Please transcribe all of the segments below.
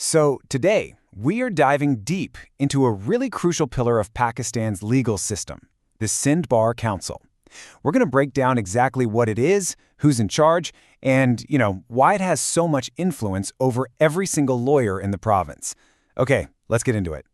So today, we are diving deep into a really crucial pillar of Pakistan's legal system, the Sindh Bar Council. We're going to break down exactly what it is, who's in charge, and, why it has so much influence over every single lawyer in the province. Okay, let's get into it.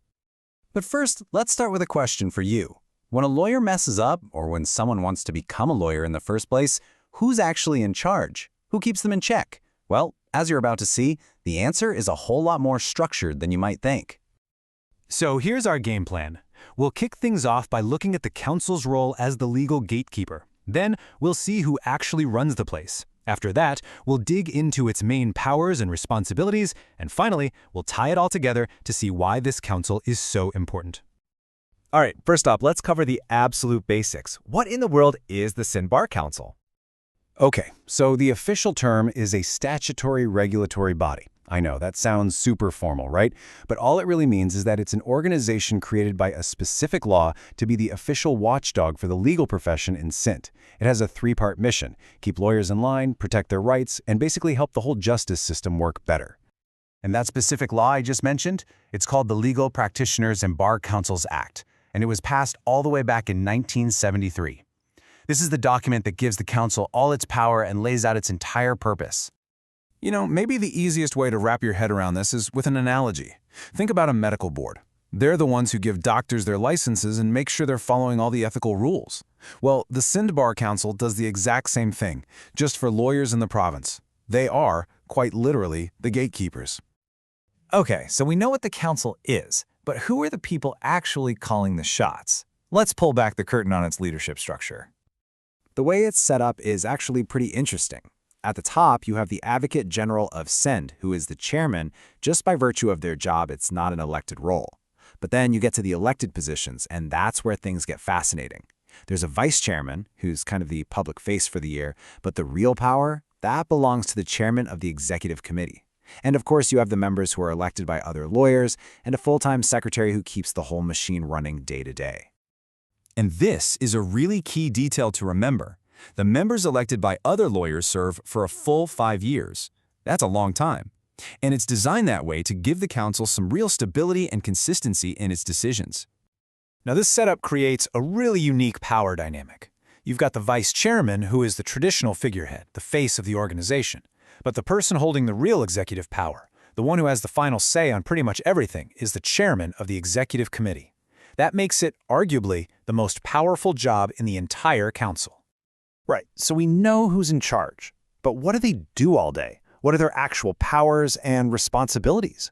But first, let's start with a question for you. When a lawyer messes up, or when someone wants to become a lawyer in the first place, who's actually in charge? Who keeps them in check? Well, as you're about to see, the answer is a whole lot more structured than you might think. So here's our game plan. We'll kick things off by looking at the council's role as the legal gatekeeper. Then we'll see who actually runs the place. After that, we'll dig into its main powers and responsibilities, and finally, we'll tie it all together to see why this council is so important. All right, first up, let's cover the absolute basics. What in the world is the Sindh Bar Council? Okay, so the official term is a statutory regulatory body. I know, that sounds super formal, right? But all it really means is that it's an organization created by a specific law to be the official watchdog for the legal profession in Sindh. It has a three-part mission: keep lawyers in line, protect their rights, and basically help the whole justice system work better. And that specific law I just mentioned, it's called the Legal Practitioners and Bar Councils Act, and it was passed all the way back in 1973. This is the document that gives the council all its power and lays out its entire purpose. Maybe the easiest way to wrap your head around this is with an analogy. Think about a medical board. They're the ones who give doctors their licenses and make sure they're following all the ethical rules. Well, the Sindh Bar Council does the exact same thing, just for lawyers in the province. They are, quite literally, the gatekeepers. Okay, so we know what the council is, but who are the people actually calling the shots? Let's pull back the curtain on its leadership structure. The way it's set up is actually pretty interesting. At the top, you have the Advocate General of Sindh, who is the chairman. Just by virtue of their job, it's not an elected role. But then you get to the elected positions, and that's where things get fascinating. There's a vice chairman, who's kind of the public face for the year, but the real power, that belongs to the chairman of the executive committee. And of course, you have the members who are elected by other lawyers, and a full-time secretary who keeps the whole machine running day to day. And this is a really key detail to remember. The members elected by other lawyers serve for a full 5 years. That's a long time. And it's designed that way to give the council some real stability and consistency in its decisions. Now, this setup creates a really unique power dynamic. You've got the vice chairman, who is the traditional figurehead, the face of the organization. But the person holding the real executive power, the one who has the final say on pretty much everything, is the chairman of the executive committee. That makes it, arguably, the most powerful job in the entire council. Right, so we know who's in charge. But what do they do all day? What are their actual powers and responsibilities?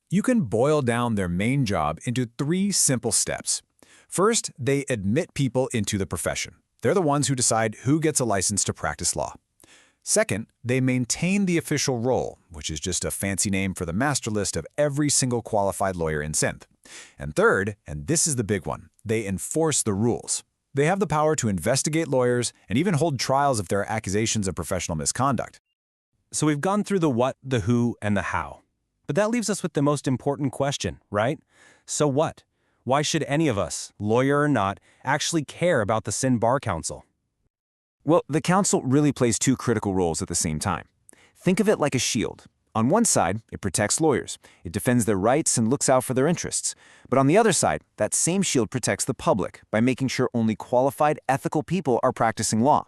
You can boil down their main job into 3 simple steps. First, they admit people into the profession. They're the ones who decide who gets a license to practice law. Second, they maintain the official role, which is just a fancy name for the master list of every single qualified lawyer in Sindh. And third, and this is the big one, they enforce the rules. They have the power to investigate lawyers and even hold trials if there are accusations of professional misconduct. So we've gone through the what, the who, and the how. But that leaves us with the most important question, right? So what? Why should any of us, lawyer or not, actually care about the Sindh Bar Council? Well, the council really plays 2 critical roles at the same time. Think of it like a shield. On one side, it protects lawyers. It defends their rights and looks out for their interests. But on the other side, that same shield protects the public by making sure only qualified, ethical people are practicing law.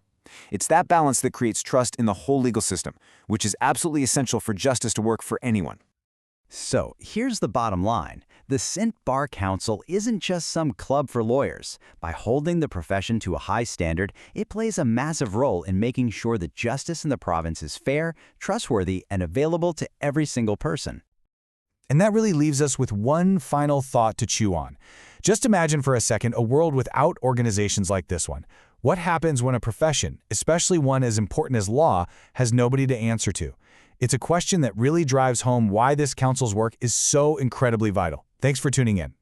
It's that balance that creates trust in the whole legal system, which is absolutely essential for justice to work for anyone. So here's the bottom line. The Sindh Bar Council isn't just some club for lawyers. By holding the profession to a high standard, it plays a massive role in making sure that justice in the province is fair, trustworthy, and available to every single person. And that really leaves us with one final thought to chew on. Just imagine for a second a world without organizations like this one. What happens when a profession, especially one as important as law, has nobody to answer to? It's a question that really drives home why this council's work is so incredibly vital. Thanks for tuning in.